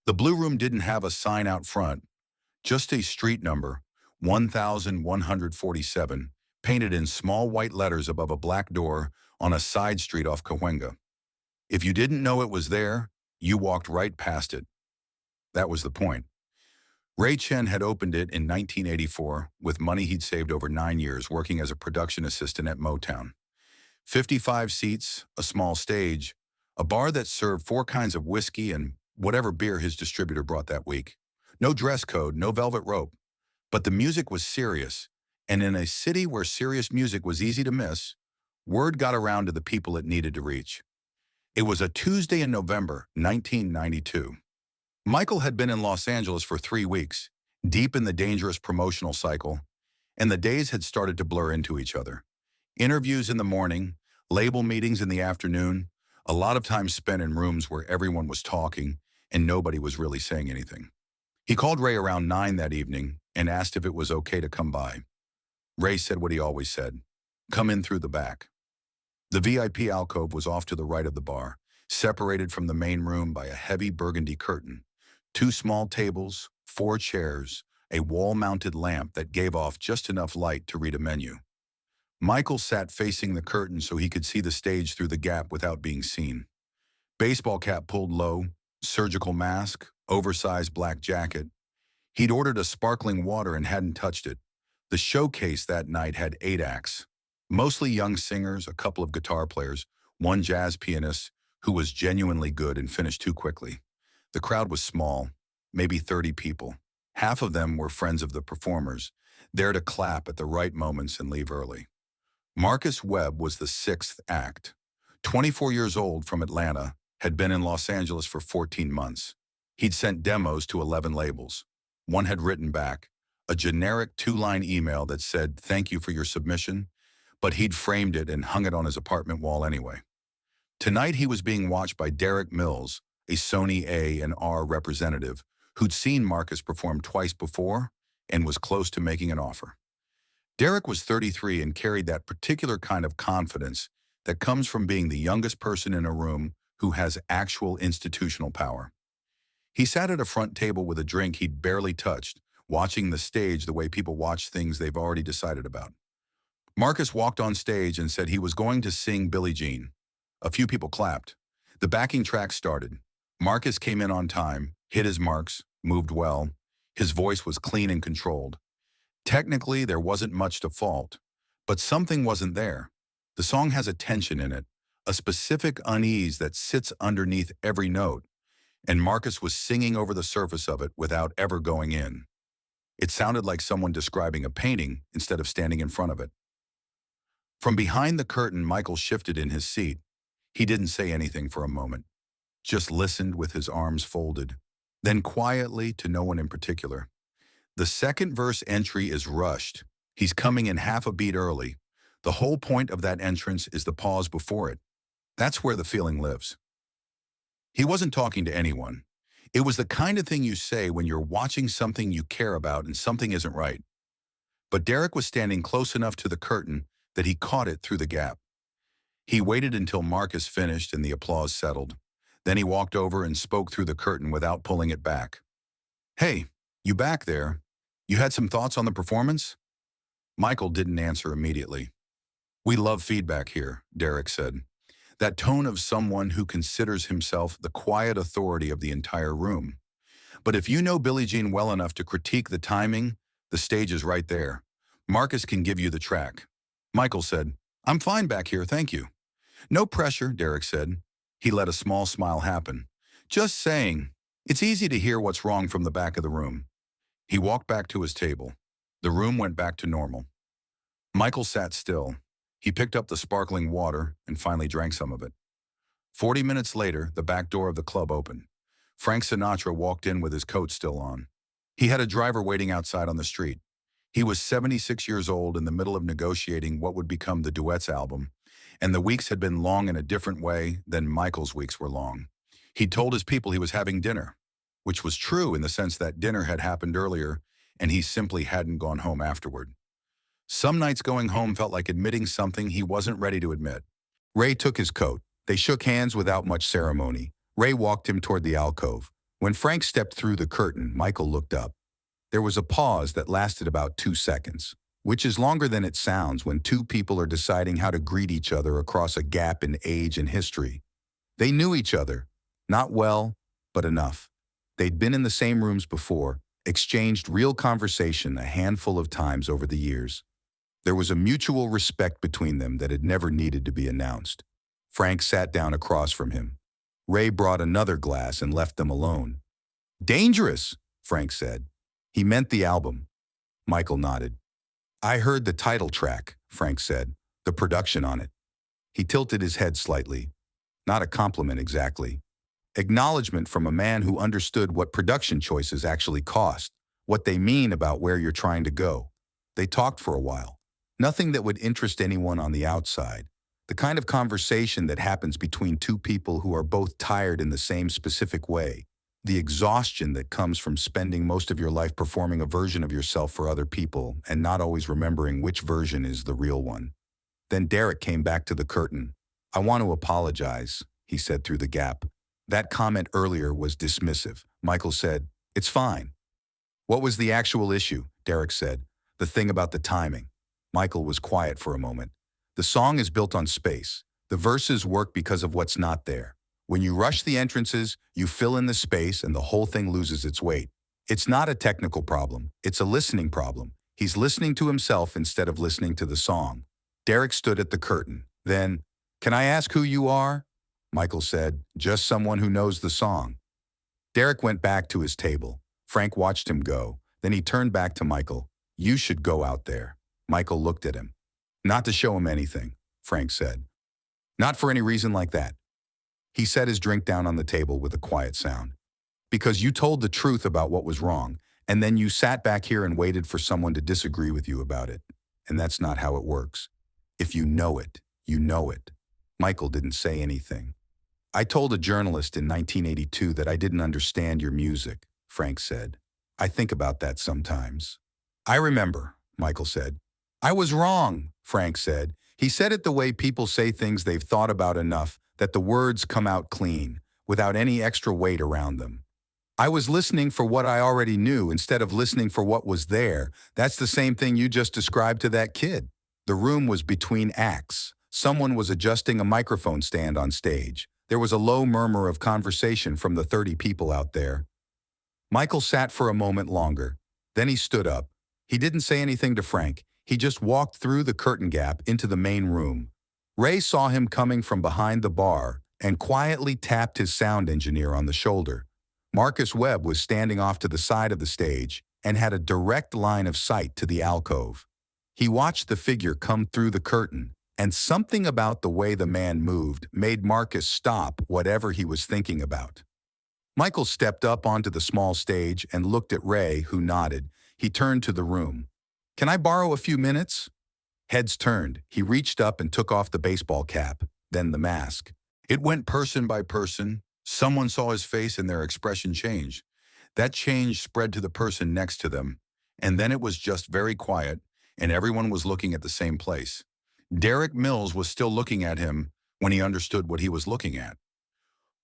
The Blue Room didn't have a sign out front, just a street number, 1147, painted in small white letters above a black door on a side street off Cahuenga. If you didn't know it was there, you walked right past it. That was the point. Ray Chen had opened it in 1984 with money he'd saved over 9 years working as a production assistant at Motown. 55 seats, a small stage, a bar that served 4 kinds of whiskey and whatever beer his distributor brought that week. No dress code, no velvet rope. But the music was serious, and in a city where serious music was easy to miss, word got around to the people it needed to reach. It was a Tuesday in November, 1992. Michael had been in Los Angeles for 3 weeks, deep in the dangerous promotional cycle, and the days had started to blur into each other. Interviews in the morning, label meetings in the afternoon, a lot of time spent in rooms where everyone was talking and nobody was really saying anything. He called Ray around 9 that evening and asked if it was okay to come by. Ray said what he always said, "Come in through the back." The VIP alcove was off to the right of the bar, separated from the main room by a heavy burgundy curtain. 2 small tables, 4 chairs, a wall-mounted lamp that gave off just enough light to read a menu. Michael sat facing the curtain so he could see the stage through the gap without being seen. Baseball cap pulled low, surgical mask, oversized black jacket. He'd ordered a sparkling water and hadn't touched it. The showcase that night had 8 acts. Mostly young singers, a couple of guitar players, 1 jazz pianist who was genuinely good and finished too quickly. The crowd was small, maybe 30 people. Half of them were friends of the performers, there to clap at the right moments and leave early. Marcus Webb was the 6th act. 24 years old, from Atlanta, had been in Los Angeles for 14 months. He'd sent demos to 11 labels. One had written back, a generic 2-line email that said, "Thank you for your submission," but he'd framed it and hung it on his apartment wall anyway. Tonight he was being watched by Derek Mills, a Sony A&R representative who'd seen Marcus perform twice before and was close to making an offer. Derek was 33 and carried that particular kind of confidence that comes from being the youngest person in a room who has actual institutional power. He sat at a front table with a drink he'd barely touched, watching the stage the way people watch things they've already decided about. Marcus walked on stage and said he was going to sing Billie Jean. A few people clapped. The backing track started. Marcus came in on time, hit his marks, moved well. His voice was clean and controlled. Technically, there wasn't much to fault, but something wasn't there. The song has a tension in it, a specific unease that sits underneath every note, and Marcus was singing over the surface of it without ever going in. It sounded like someone describing a painting instead of standing in front of it. From behind the curtain, Michael shifted in his seat. He didn't say anything for a moment, just listened with his arms folded. Then quietly, to no one in particular, "The second verse entry is rushed. He's coming in half a beat early. The whole point of that entrance is the pause before it. That's where the feeling lives." He wasn't talking to anyone. It was the kind of thing you say when you're watching something you care about and something isn't right. But Derek was standing close enough to the curtain that he caught it through the gap. He waited until Marcus finished and the applause settled. Then he walked over and spoke through the curtain without pulling it back. "Hey, you back there? You had some thoughts on the performance?" Michael didn't answer immediately. "We love feedback here," Derek said. That tone of someone who considers himself the quiet authority of the entire room. "But if you know Billie Jean well enough to critique the timing, the stage is right there. Marcus can give you the track." Michael said, "I'm fine back here, thank you." "No pressure," Derek said. He let a small smile happen. "Just saying, it's easy to hear what's wrong from the back of the room." He walked back to his table. The room went back to normal. Michael sat still. He picked up the sparkling water and finally drank some of it. 40 minutes later, the back door of the club opened. Frank Sinatra walked in with his coat still on. He had a driver waiting outside on the street. He was 76 years old, in the middle of negotiating what would become the Duets album, and the weeks had been long in a different way than Michael's weeks were long. He'd told his people he was having dinner, which was true in the sense that dinner had happened earlier and he simply hadn't gone home afterward. Some nights going home felt like admitting something he wasn't ready to admit. Ray took his coat. They shook hands without much ceremony. Ray walked him toward the alcove. When Frank stepped through the curtain, Michael looked up. There was a pause that lasted about 2 seconds, which is longer than it sounds when two people are deciding how to greet each other across a gap in age and history. They knew each other, not well, but enough. They'd been in the same rooms before, exchanged real conversation a handful of times over the years. There was a mutual respect between them that had never needed to be announced. Frank sat down across from him. Ray brought another glass and left them alone. "Dangerous," Frank said. He meant the album. Michael nodded. "I heard the title track," Frank said, "the production on it." He tilted his head slightly. Not a compliment exactly. Acknowledgement from a man who understood what production choices actually cost, what they mean about where you're trying to go. They talked for a while. Nothing that would interest anyone on the outside. The kind of conversation that happens between two people who are both tired in the same specific way. The exhaustion that comes from spending most of your life performing a version of yourself for other people and not always remembering which version is the real one. Then Derek came back to the curtain. "I want to apologize," he said through the gap. "That comment earlier was dismissive." Michael said, "It's fine." "What was the actual issue?" Derek said. "The thing about the timing." Michael was quiet for a moment. "The song is built on space. The verses work because of what's not there. When you rush the entrances, you fill in the space and the whole thing loses its weight. It's not a technical problem. It's a listening problem. He's listening to himself instead of listening to the song." Derek stood at the curtain. Then, "Can I ask who you are?" Michael said, "Just someone who knows the song." Derek went back to his table. Frank watched him go. Then he turned back to Michael. "You should go out there." Michael looked at him. "Not to show him anything," Frank said. "Not for any reason like that." He set his drink down on the table with a quiet sound. "Because you told the truth about what was wrong, and then you sat back here and waited for someone to disagree with you about it. And that's not how it works. If you know it, you know it." Michael didn't say anything. "I told a journalist in 1982 that I didn't understand your music," Frank said. "I think about that sometimes." "I remember," Michael said. "I was wrong," Frank said. He said it the way people say things they've thought about enough that the words come out clean, without any extra weight around them. "I was listening for what I already knew instead of listening for what was there. That's the same thing you just described to that kid." The room was between acts. Someone was adjusting a microphone stand on stage. There was a low murmur of conversation from the 30 people out there. Michael sat for a moment longer. Then he stood up. He didn't say anything to Frank. He just walked through the curtain gap into the main room. Ray saw him coming from behind the bar and quietly tapped his sound engineer on the shoulder. Marcus Webb was standing off to the side of the stage and had a direct line of sight to the alcove. He watched the figure come through the curtain, and something about the way the man moved made Marcus stop whatever he was thinking about. Michael stepped up onto the small stage and looked at Ray, who nodded. He turned to the room. "Can I borrow a few minutes?" Heads turned. He reached up and took off the baseball cap, then the mask. It went person by person. Someone saw his face and their expression changed. That change spread to the person next to them, and then it was just very quiet, and everyone was looking at the same place. Derek Mills was still looking at him when he understood what he was looking at.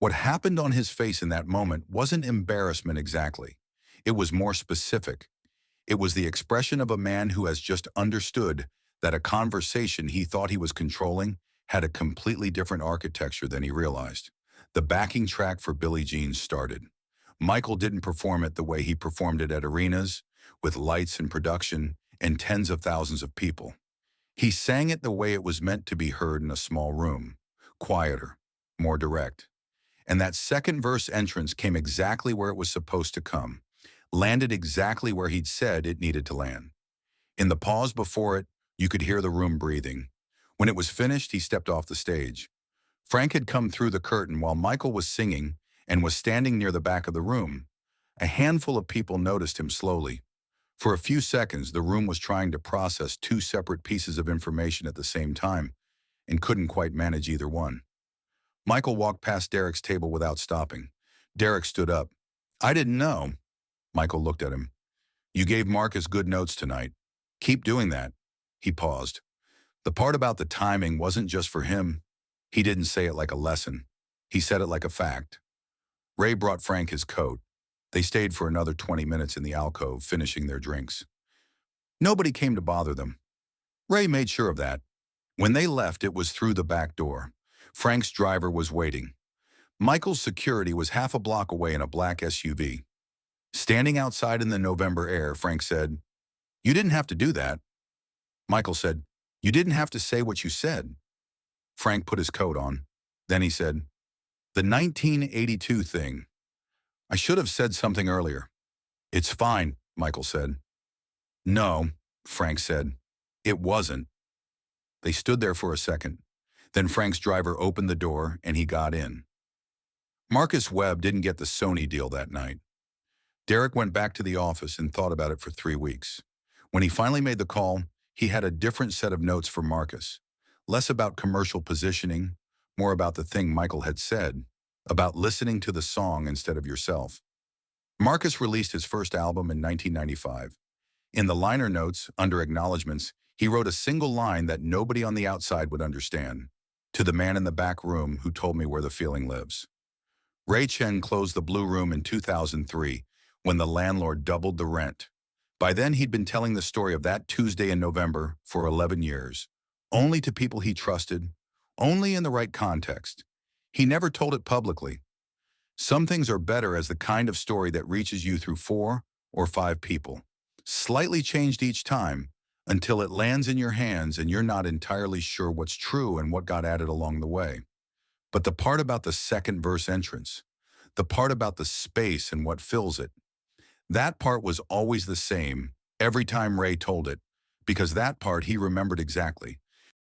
What happened on his face in that moment wasn't embarrassment exactly. It was more specific. It was the expression of a man who has just understood that a conversation he thought he was controlling had a completely different architecture than he realized. The backing track for Billie Jean started. Michael didn't perform it the way he performed it at arenas, with lights and production and tens of thousands of people. He sang it the way it was meant to be heard in a small room, quieter, more direct. And that second verse entrance came exactly where it was supposed to come, landed exactly where he'd said it needed to land. In the pause before it, you could hear the room breathing. When it was finished, he stepped off the stage. Frank had come through the curtain while Michael was singing and was standing near the back of the room. A handful of people noticed him slowly. For a few seconds, the room was trying to process two separate pieces of information at the same time and couldn't quite manage either one. Michael walked past Derek's table without stopping. Derek stood up. "I didn't know." Michael looked at him. "You gave Marcus good notes tonight. Keep doing that." He paused. The part about the timing wasn't just for him. He didn't say it like a lesson. He said it like a fact. Ray brought Frank his coat. They stayed for another 20 minutes in the alcove, finishing their drinks. Nobody came to bother them. Ray made sure of that. When they left, it was through the back door. Frank's driver was waiting. Michael's security was half a block away in a black SUV. Standing outside in the November air, Frank said, "You didn't have to do that." Michael said, "You didn't have to say what you said." Frank put his coat on. Then he said, "The 1982 thing. I should have said something earlier." "It's fine," Michael said. "No," Frank said. "It wasn't." They stood there for a second. Then Frank's driver opened the door and he got in. Marcus Webb didn't get the Sony deal that night. Derek went back to the office and thought about it for 3 weeks. When he finally made the call, he had a different set of notes for Marcus. Less about commercial positioning, more about the thing Michael had said, about listening to the song instead of yourself. Marcus released his first album in 1995. In the liner notes, under acknowledgments, he wrote a single line that nobody on the outside would understand. "To the man in the back room who told me where the feeling lives." Ray Chen closed the Blue Room in 2003 when the landlord doubled the rent. By then, he'd been telling the story of that Tuesday in November for 11 years, only to people he trusted, only in the right context. He never told it publicly. Some things are better as the kind of story that reaches you through 4 or 5 people, slightly changed each time, until it lands in your hands and you're not entirely sure what's true and what got added along the way. But the part about the second verse entrance, the part about the space and what fills it, that part was always the same every time Ray told it, because that part he remembered exactly.